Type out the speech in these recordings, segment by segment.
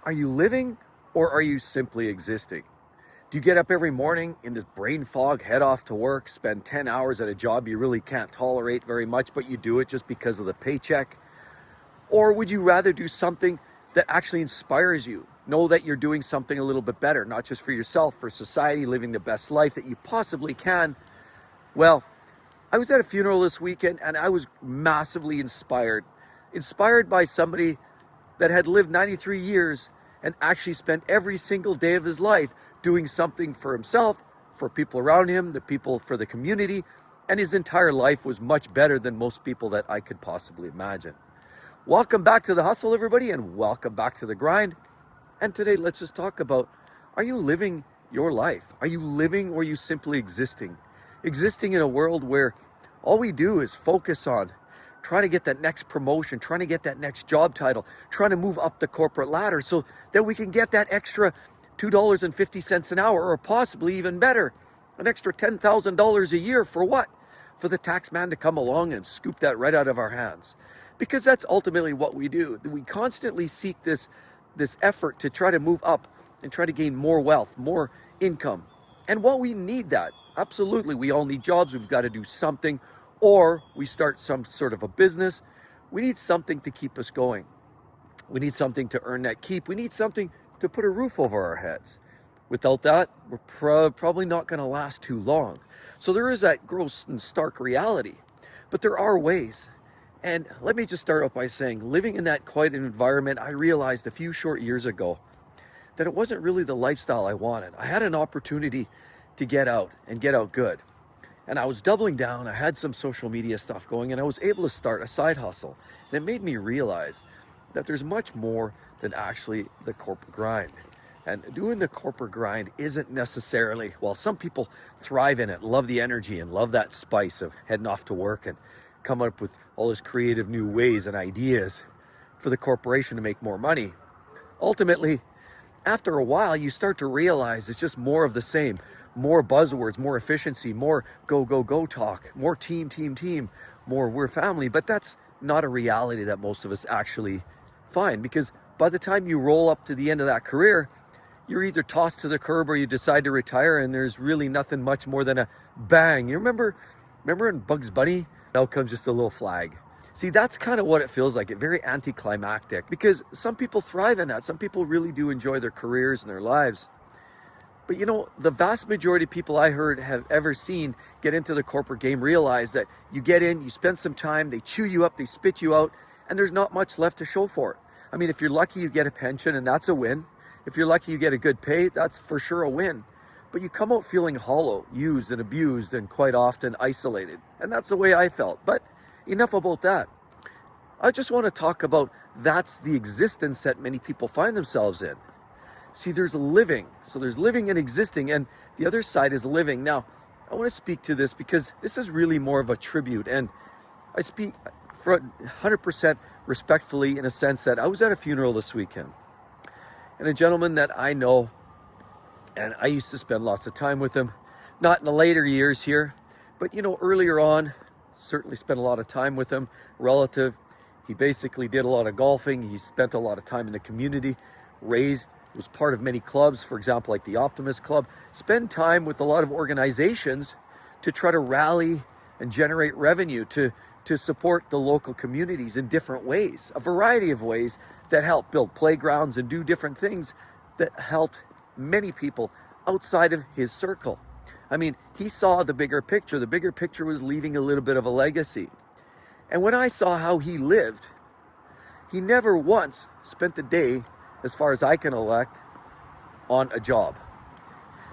Are you living or are you simply existing? Do you get up every morning in this brain fog, head off to work, spend 10 hours at a job you really can't tolerate very much, but you do it just because of the paycheck? Or would you rather do something that actually inspires you? Know that you're doing something a little bit better, not just for yourself, for society, living the best life that you possibly can. Well, I was at a funeral this weekend and I was massively inspired. Inspired by somebody that had lived 93 years and actually spent every single day of his life doing something for himself, for people around him, the people for the community, and his entire life was much better than most people that I could possibly imagine. Welcome back to the hustle, everybody, and welcome back to the grind. And today, let's just talk about, are you living your life? Are you living or are you simply existing? Existing in a world where all we do is focus on trying to get that next promotion, trying to get that next job title, trying to move up the corporate ladder so that we can get that extra $2.50 an hour, or possibly even better, an extra $10,000 a year. For what? For the tax man to come along and scoop that right out of our hands. Because that's ultimately what we do. We constantly seek this effort to try to move up and try to gain more wealth, more income. And while we need that, absolutely, we all need jobs, we've got to do something, or we start some sort of a business. We need something to keep us going. We need something to earn that keep. We need something to put a roof over our heads. Without that, we're probably not going to last too long. So there is that gross and stark reality, but there are ways. And let me just start off by saying, living in that quiet environment, I realized a few short years ago that it wasn't really the lifestyle I wanted. I had an opportunity to get out and get out good. And I was doubling down. I had some social media stuff going and I was able to start a side hustle. And it made me realize that there's much more than actually the corporate grind. And doing the corporate grind isn't necessarily, well, some people thrive in it, love the energy and love that spice of heading off to work and come up with all this creative new ways and ideas for the corporation to make more money. Ultimately, after a while, you start to realize it's just more of the same. More buzzwords, more efficiency, more go, go, go talk, more team, more we're family. But that's not a reality that most of us actually find, because by the time you roll up to the end of that career, you're either tossed to the curb or you decide to retire, and there's really nothing much more than a bang. You remember in Bugs Bunny? Out comes just a little flag. See, that's kind of what it feels like. It's very anticlimactic, because some people thrive in that. Some people really do enjoy their careers and their lives. But you know, the vast majority of people I heard have ever seen get into the corporate game realize that you get in, you spend some time, they chew you up, they spit you out, and there's not much left to show for it. I mean, if you're lucky, you get a pension, and that's a win. If you're lucky, you get a good pay, that's for sure a win. But you come out feeling hollow, used and abused, and quite often isolated. And that's the way I felt. But enough about that. I just want to talk about that's the existence that many people find themselves in. See, there's living. So there's living and existing, and the other side is living. Now, I want to speak to this because this is really more of a tribute, and I speak for 100% respectfully in a sense that I was at a funeral this weekend. And a gentleman that I know, and I used to spend lots of time with him, not in the later years here, but you know, earlier on, certainly spent a lot of time with him, relative. He basically did a lot of golfing. He spent a lot of time in the community, was part of many clubs, for example, like the Optimist Club, spend time with a lot of organizations to try to rally and generate revenue to support the local communities in different ways, a variety of ways that help build playgrounds and do different things that helped many people outside of his circle. I mean, he saw the bigger picture. The bigger picture was leaving a little bit of a legacy. And when I saw how he lived, he never once spent the day, as far as I can elect, on a job.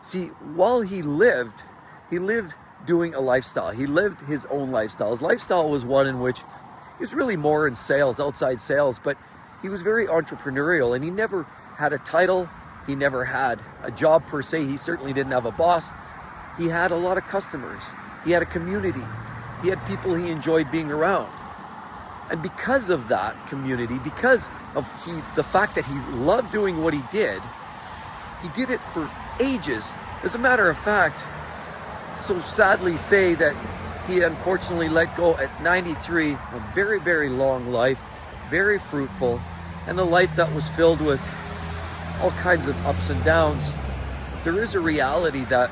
See, while he lived doing a lifestyle. He lived his own lifestyle. His lifestyle was one in which he was really more in sales, outside sales, but he was very entrepreneurial, and he never had a title. He never had a job per se. He certainly didn't have a boss. He had a lot of customers. He had a community. He had people he enjoyed being around. And because of that community, because of the fact that he loved doing what he did it for ages. As a matter of fact, so sadly say that he unfortunately let go at 93, a very, very long life, very fruitful, and a life that was filled with all kinds of ups and downs, there is a reality that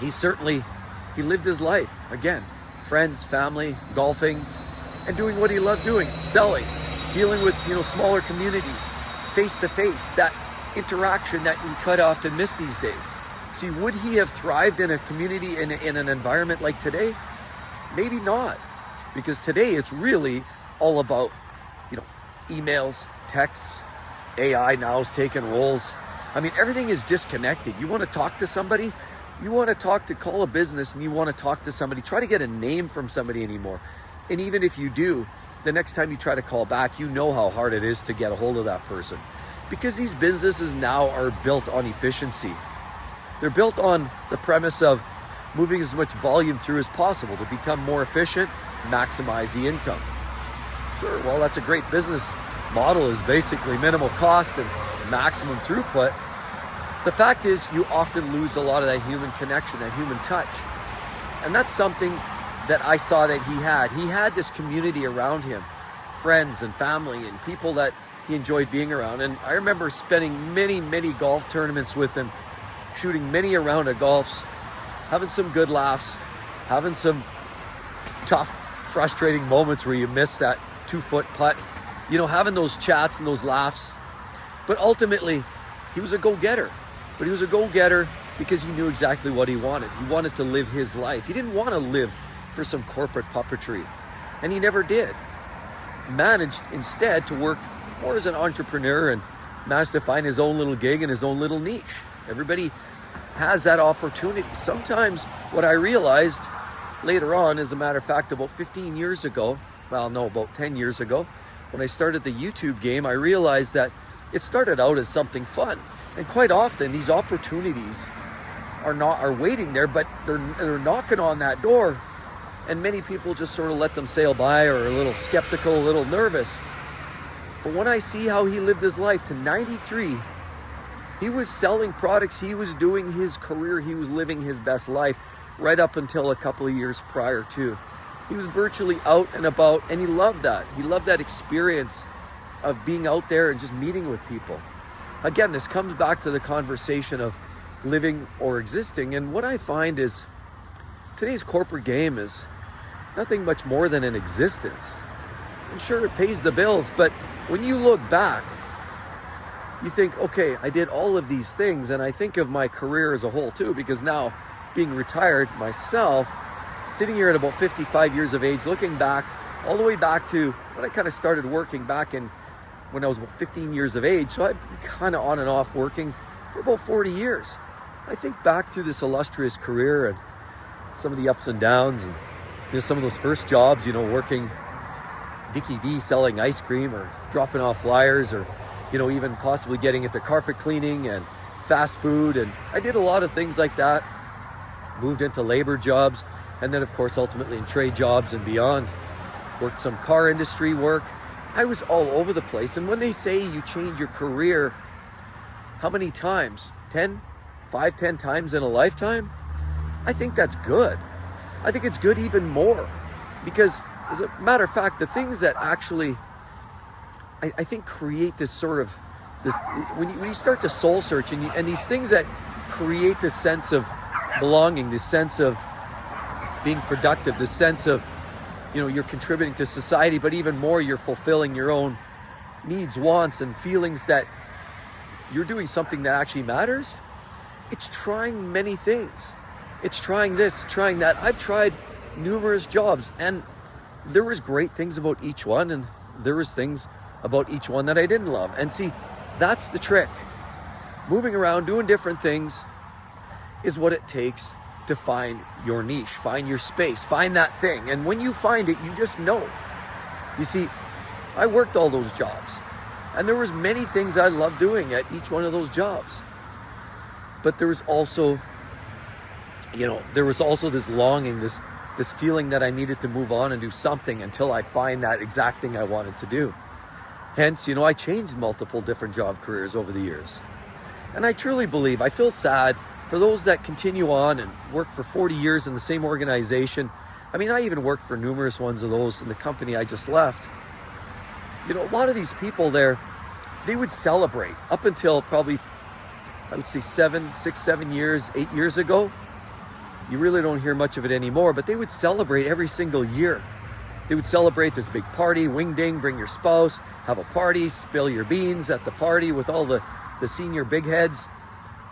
he lived his life. Again, friends, family, golfing, and doing what he loved doing, selling, dealing with, smaller communities, face to face, that interaction that we quite often miss these days. See, would he have thrived in a community, in an environment like today? Maybe not, because today it's really all about, emails, texts, AI now is taking roles. I mean, everything is disconnected. You want to talk to somebody, call a business and you want to talk to somebody, try to get a name from somebody anymore. And even if you do, the next time you try to call back, you know how hard it is to get a hold of that person. Because these businesses now are built on efficiency. They're built on the premise of moving as much volume through as possible to become more efficient, maximize the income. Sure, well, that's a great business model, is basically minimal cost and maximum throughput. The fact is, you often lose a lot of that human connection, that human touch. And that's something that I saw that he had. He had this community around him, friends and family and people that he enjoyed being around. And I remember spending many, many golf tournaments with him, shooting many a round of golfs, having some good laughs, having some tough, frustrating moments where you miss that 2-foot putt, having those chats and those laughs. But ultimately, he was a go-getter. But he was a go-getter because he knew exactly what he wanted. He wanted to live his life. He didn't want to live for some corporate puppetry. And he never did. Managed instead to work more as an entrepreneur and managed to find his own little gig and his own little niche. Everybody has that opportunity. Sometimes what I realized later on, as a matter of fact, about 15 years ago, about 10 years ago, when I started the YouTube game, I realized that it started out as something fun. And quite often these opportunities are waiting there, but they're knocking on that door. And many people just sort of let them sail by, or are a little skeptical, a little nervous. But when I see how he lived his life to 93, he was selling products, he was doing his career, he was living his best life right up until a couple of years prior to. He was virtually out and about, and he loved that. He loved that experience of being out there and just meeting with people. Again, this comes back to the conversation of living or existing. And what I find is today's corporate game is nothing much more than an existence. And sure, it pays the bills, but when you look back, you think, okay, I did all of these things, and I think of my career as a whole too, because now being retired myself, sitting here at about 55 years of age, looking back, all the way back to when I kind of started working back when I was about 15 years of age. So I've been kind of on and off working for about 40 years. I think back through this illustrious career and some of the ups and downs, and some of those first jobs, working Dickie D selling ice cream or dropping off flyers, or even possibly getting into carpet cleaning and fast food. And I did a lot of things like that, moved into labor jobs, and then of course ultimately in trade jobs and beyond. Worked some car industry work. I was all over the place. And when they say you change your career, how many times? 10 times in a lifetime? I think that's good. I think it's good even more, because as a matter of fact, the things that actually I think create this sort of when you start to soul search, and these things that create this sense of belonging, this sense of being productive, this sense of you're contributing to society, but even more, you're fulfilling your own needs, wants, and feelings, that you're doing something that actually matters. It's trying many things. It's trying this, trying that. I've tried numerous jobs, and there was great things about each one, and there was things about each one that I didn't love. And see, that's the trick. Moving around, doing different things is what it takes to find your niche, find your space, find that thing. And when you find it, you just know. You see, I worked all those jobs, and there was many things I loved doing at each one of those jobs. But there was also, this longing, this feeling that I needed to move on and do something until I find that exact thing I wanted to do. Hence, I changed multiple different job careers over the years. And I truly believe, I feel sad for those that continue on and work for 40 years in the same organization. I mean, I even worked for numerous ones of those in the company I just left. A lot of these people there, they would celebrate up until probably, I would say 7 years, 8 years ago. You really don't hear much of it anymore, but they would celebrate every single year. They would celebrate, there's a big party, wing ding, bring your spouse, have a party, spill your beans at the party with all the senior big heads.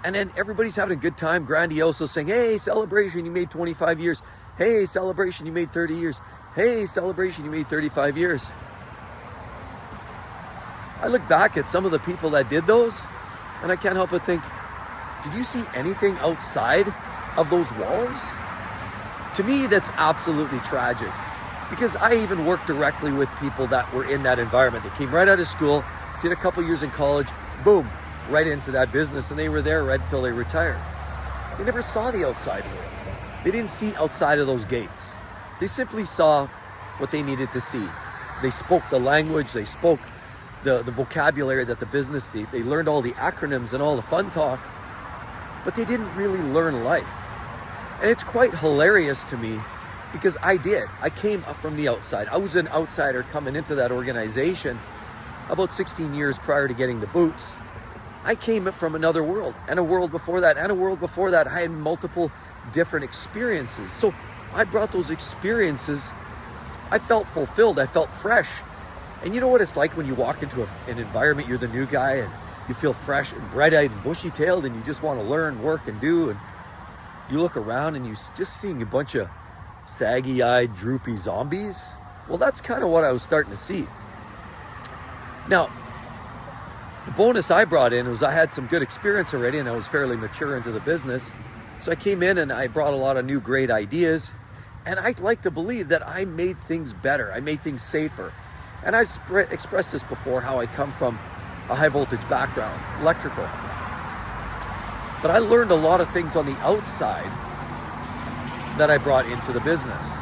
And then everybody's having a good time, grandioso, saying, hey, celebration, you made 25 years. Hey, celebration, you made 30 years. Hey, celebration, you made 35 years. I look back at some of the people that did those, and I can't help but think, did you see anything outside of those walls? To me, that's absolutely tragic, because I even worked directly with people that were in that environment. They came right out of school, did a couple years in college, boom, right into that business, and they were there right until they retired. They never saw the outside world. They didn't see outside of those gates. They simply saw what they needed to see. They spoke the language, they spoke the vocabulary that the business, they learned all the acronyms and all the fun talk, but they didn't really learn life. And it's quite hilarious to me, because I did. I came up from the outside. I was an outsider coming into that organization about 16 years prior to getting the boots. I came from another world, and a world before that, and a world before that. I had multiple different experiences. So I brought those experiences. I felt fulfilled. I felt fresh. And you know what it's like when you walk into an environment, you're the new guy, and you feel fresh and bright-eyed and bushy-tailed, and you just want to learn, work, and do. And you look around, and you're just seeing a bunch of saggy-eyed, droopy zombies. Well, that's kind of what I was starting to see. Now, the bonus I brought in was I had some good experience already, and I was fairly mature into the business. So I came in and I brought a lot of new great ideas, and I'd like to believe that I made things better. I made things safer. And I've expressed this before, how I come from a high voltage background, electrical. But I learned a lot of things on the outside that I brought into the business.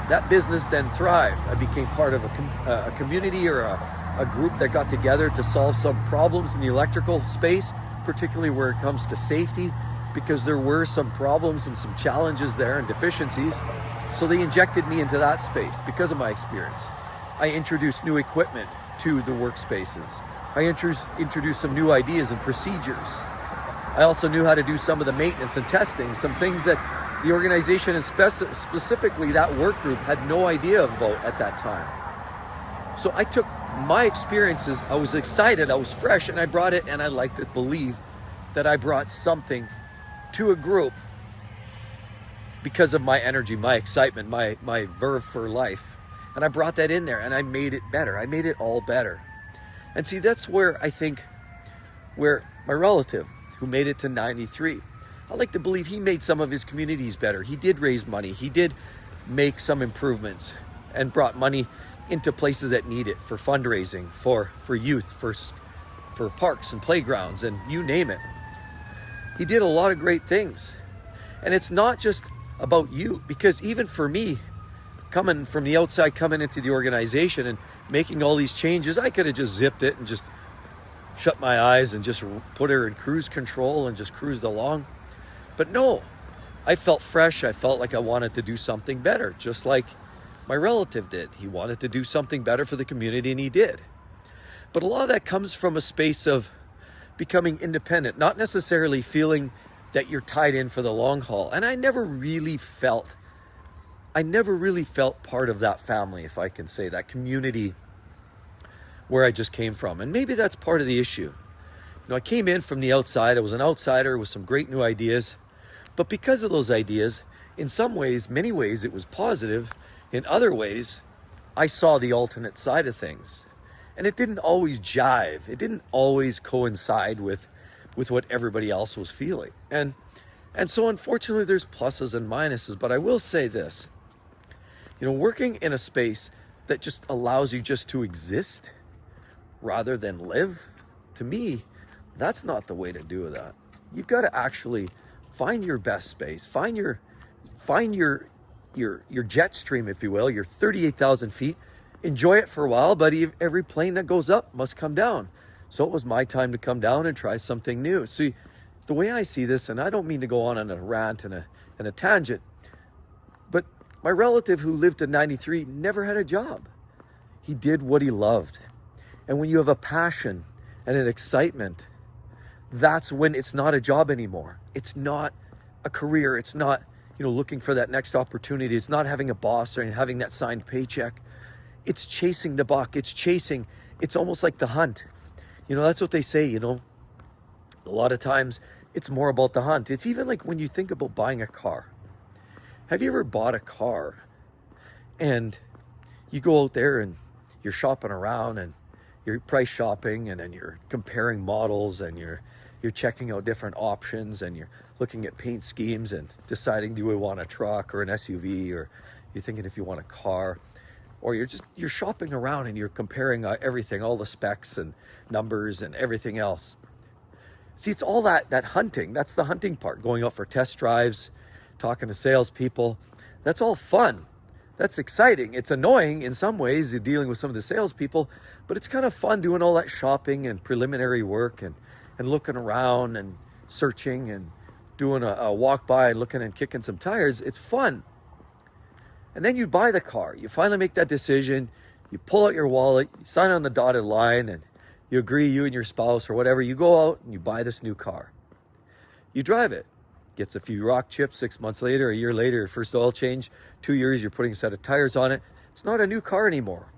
That business then thrived. I became part of a community or a group that got together to solve some problems in the electrical space, particularly where it comes to safety, because there were some problems and some challenges there and deficiencies. So they injected me into that space because of my experience. I introduced new equipment to the workspaces. I introduced some new ideas and procedures. I also knew how to do some of the maintenance and testing, some things that the organization and specifically that work group had no idea about at that time. So I took my experiences, I was excited, I was fresh, and I brought it, and I like to believe that I brought something to a group because of my energy, my excitement, my verve for life. And I brought that in there, and I made it better. I made it all better. And see, that's where I think, where my relative, who made it to 93, I like to believe he made some of his communities better. He did raise money. He did make some improvements and brought money into places that need it for fundraising, for youth, for parks and playgrounds, and you name it. He did a lot of great things. And it's not just about you, because even for me, coming from the outside, coming into the organization and making all these changes, I could have just zipped it and just shut my eyes and just put her in cruise control and just cruised along. But no, I felt fresh. I felt like I wanted to do something better, just like my relative did. He wanted to do something better for the community, and he did. But a lot of that comes from a space of becoming independent, not necessarily feeling that you're tied in for the long haul. And I never really felt part of that family, if I can say, that community where I just came from. And maybe that's part of the issue. You know, I came in from the outside. I was an outsider with some great new ideas. But because of those ideas, in some ways, many ways, it was positive. In other ways, I saw the alternate side of things. And it didn't always jive. It didn't always coincide with what everybody else was feeling. And so unfortunately, there's pluses and minuses. But I will say this. You know, working in a space that just allows you just to exist rather than live, to me, that's not the way to do that. You've got to actually find your best space, find your jet stream, if you will, your 38,000 feet, enjoy it for a while, but every plane that goes up must come down. So it was my time to come down and try something new. See, the way I see this, and I don't mean to go on a rant and a tangent, but my relative who lived to 93 never had a job. He did what he loved. And when you have a passion and an excitement, that's when it's not a job anymore. It's not a career. It's not, looking for that next opportunity. It's not having a boss or having that signed paycheck. It's chasing the buck. It's almost like the hunt. That's what they say, a lot of times it's more about the hunt. It's even like when you think about buying a car. Have you ever bought a car and you go out there and you're shopping around and you're price shopping, and then you're comparing models, and you're checking out different options, and you're looking at paint schemes and deciding, do we want a truck or an SUV, or you're thinking if you want a car, or you're shopping around and you're comparing everything, all the specs and numbers and everything else. See, it's all that hunting. That's the hunting part. Going out for test drives, talking to salespeople. That's all fun. That's exciting. It's annoying in some ways, dealing with some of the salespeople, but it's kind of fun doing all that shopping and preliminary work and looking around and searching and doing a walk by and looking and kicking some tires. It's fun. And then you buy the car. You finally make that decision. You pull out your wallet, you sign on the dotted line, and you agree, you and your spouse or whatever, you go out and you buy this new car. You drive it. Gets a few rock chips 6 months later, a year later, your first oil change, 2 years, you're putting a set of tires on it. It's not a new car anymore.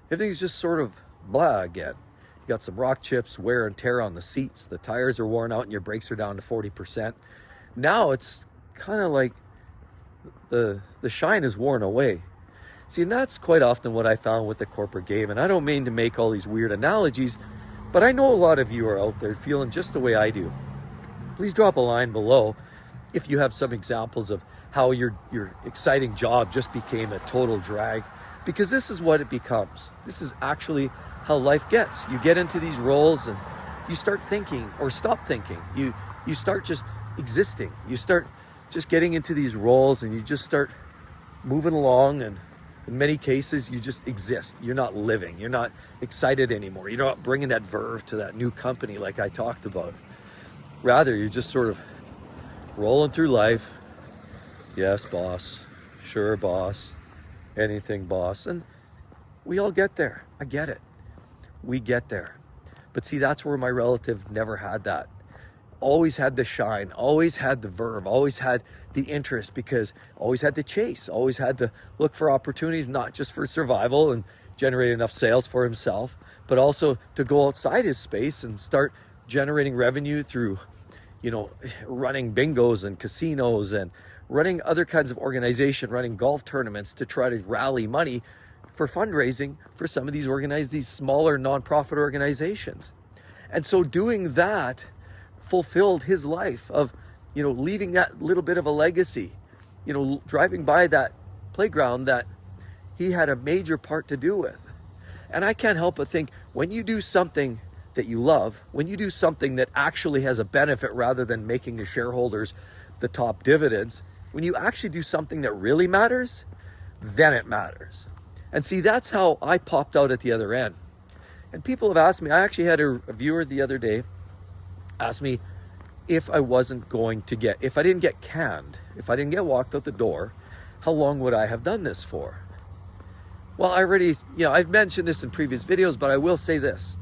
Everything's just sort of blah again. You got some rock chips, wear and tear on the seats, the tires are worn out and your brakes are down to 40%. Now it's kind of like the shine is worn away. See, and that's quite often what I found with the corporate game. And I don't mean to make all these weird analogies, but I know a lot of you are out there feeling just the way I do. Please drop a line below if you have some examples of how your exciting job just became a total drag, because this is what it becomes. This is actually how life gets. You get into these roles and you start thinking or stop thinking. You start just existing. You start just getting into these roles and you just start moving along, and in many cases you just exist. You're not living. You're not excited anymore. You're not bringing that verve to that new company like I talked about. Rather, you're just sort of rolling through life. Yes, boss. Sure, boss. Anything, boss. And we all get there. I get it. We get there. But see, that's where my relative never had that. Always had the shine, always had the verve, always had the interest, because always had to chase, always had to look for opportunities, not just for survival and generate enough sales for himself, but also to go outside his space and start generating revenue through, running bingos and casinos and running other kinds of organization, running golf tournaments to try to rally money for fundraising for some of these smaller nonprofit organizations. And so doing that fulfilled his life of, leaving that little bit of a legacy, driving by that playground that he had a major part to do with. And I can't help but think, when you do something that you love, when you do something that actually has a benefit rather than making the shareholders the top dividends, when you actually do something that really matters, then it matters. And see, that's how I popped out at the other end. And people have asked me, I actually had a viewer the other day ask me if I didn't get canned, if I didn't get walked out the door, how long would I have done this for? Well, I already, I've mentioned this in previous videos, but I will say this.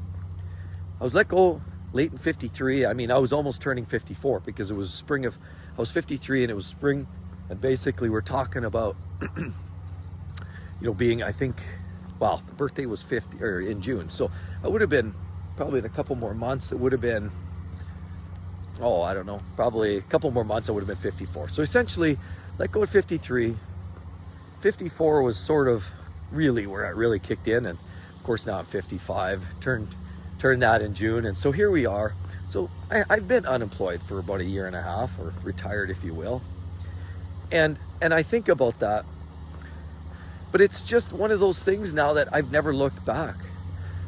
I was let go late in 53. I was almost turning 54, because it was I was 53 and it was spring. And basically we're talking about, being, I think, the birthday was in June. So I would have been probably in a couple more months. It would have been, I don't know, probably a couple more months I would have been 54. So essentially, let go at 53. 54 was sort of really where it really kicked in. And of course now I'm 55, turned that in June. And so here we are. So I've been unemployed for about a year and a half, or retired, if you will. And I think about that. But it's just one of those things now that I've never looked back,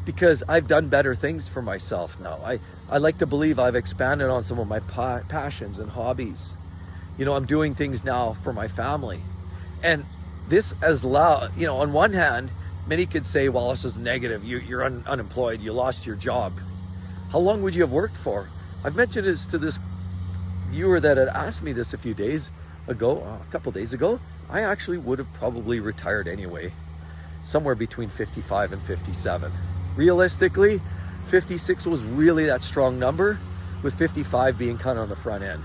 because I've done better things for myself now. I like to believe I've expanded on some of my passions and hobbies. I'm doing things now for my family. And this as loud, on one hand, many could say, well, this is negative. You're unemployed. You lost your job. How long would you have worked for? I've mentioned this to this viewer that had asked me this a couple days ago. I actually would have probably retired anyway, somewhere between 55 and 57. Realistically, 56 was really that strong number, with 55 being kind of on the front end.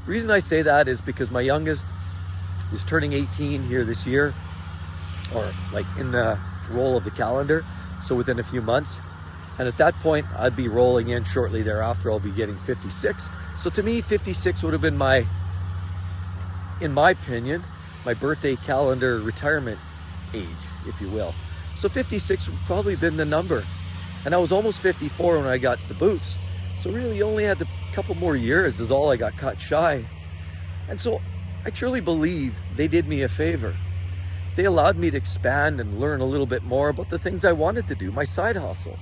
The reason I say that is because my youngest is turning 18 here this year, or like in the roll of the calendar, so within a few months. And at that point, I'd be rolling in shortly thereafter. I'll be getting 56. So to me, 56 would have been in my opinion, my birthday calendar retirement age, if you will. So 56 would probably been the number. And I was almost 54 when I got the boots. So really only had a couple more years is all I got cut shy. And so I truly believe they did me a favor. They allowed me to expand and learn a little bit more about the things I wanted to do, my side hustle.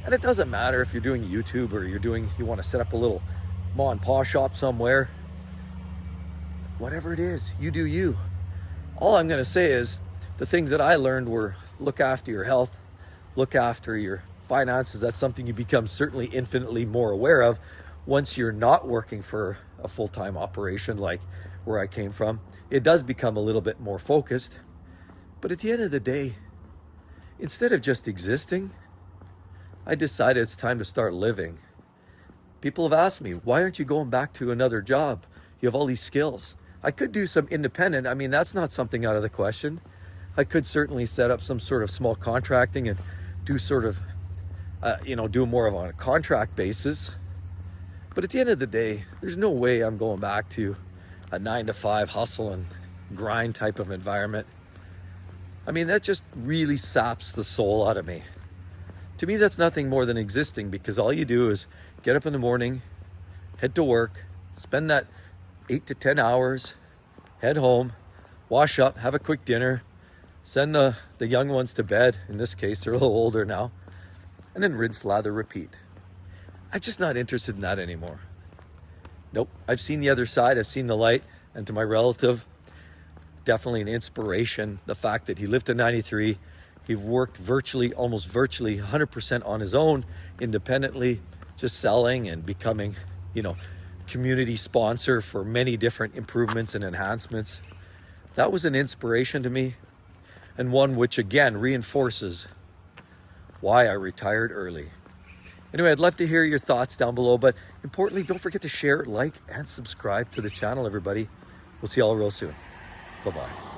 And it doesn't matter if you're doing YouTube or you want to set up a little ma and pa shop somewhere. Whatever it is, you do you. All I'm going to say is the things that I learned were look after your health, look after your finances. That's something you become certainly infinitely more aware of once you're not working for a full-time operation like where I came from. It does become a little bit more focused. But at the end of the day, instead of just existing, I decided it's time to start living. People have asked me, why aren't you going back to another job? You have all these skills. I could do some independent. I mean, that's not something out of the question. I could certainly set up some sort of small contracting and do sort of, do more of on a contract basis. But at the end of the day, there's no way I'm going back to a 9-to-5 hustle and grind type of environment. I mean, that just really saps the soul out of me. To me, that's nothing more than existing, because all you do is get up in the morning, head to work, spend that 8 to 10 hours, head home, wash up, have a quick dinner, send the young ones to bed. In this case, they're a little older now, and then rinse, lather, repeat. I'm just not interested in that anymore. Nope, I've seen the other side, I've seen the light, and to my relative, definitely an inspiration. The fact that he lived to 93, he worked almost virtually 100% on his own, independently, just selling and becoming, community sponsor for many different improvements and enhancements. That was an inspiration to me, and one which again reinforces why I retired early. Anyway, I'd love to hear your thoughts down below, but importantly, don't forget to share, like, and subscribe to the channel, everybody. We'll see you all real soon. Bye-bye.